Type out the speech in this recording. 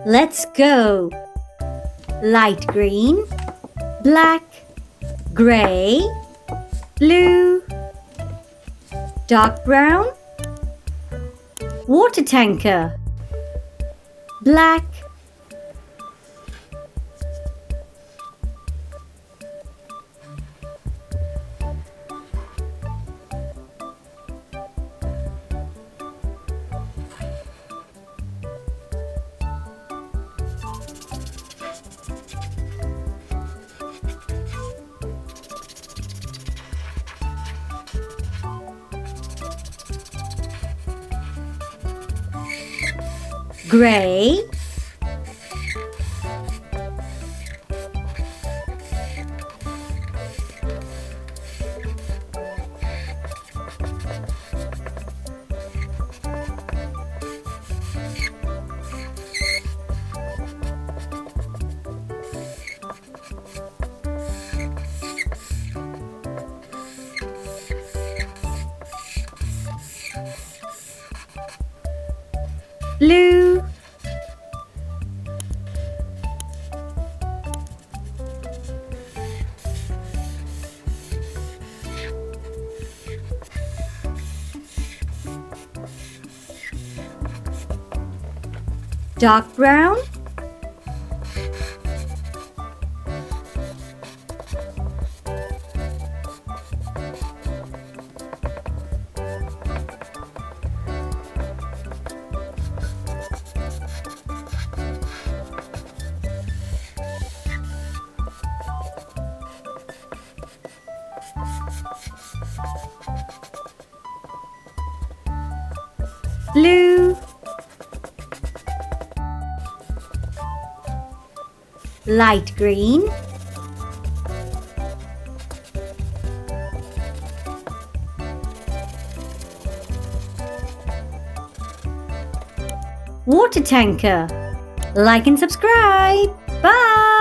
Let's go. Light green, black, grey, blue, dark brown, water tanker, black, grey, blue, dark brown, blue, light green, water tanker. Like and subscribe. Bye.